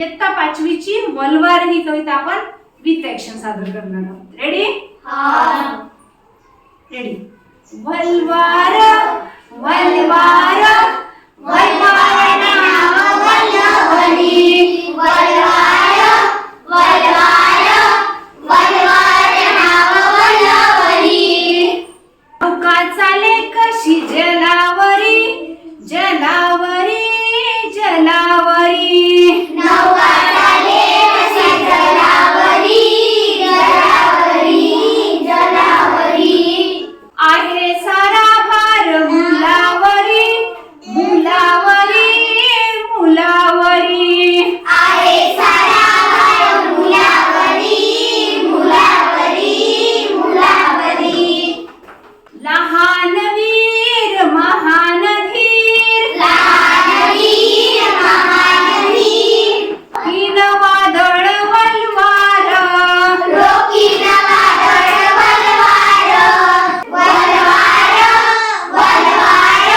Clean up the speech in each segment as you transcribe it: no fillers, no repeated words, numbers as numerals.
इयत्ता 5वीची वलवार ही कविता आपण with action सादर करणार आहोत. रेडी? रेडी. वलवार वलवार वलवार नाव वल्लवरी वलवार वलवार वलवार नाव वल्लवरी नौका चाले कशी जलावरी जलावरी जलावरी नौका चाले कशी जलावरी जलावरी जलावरी आहे सारा भार मुलावरी मुलावरी मुलावरी आहे सारा भार मुलावरी मुलावरी मुलावरी लहान वीर महान धीर लहान वीर महान धीर कीन वादळ वलवार रोकीन वादळ वलवार वलवार वलवार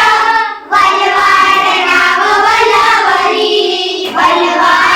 वलवार नाव वल्लवरी वलवार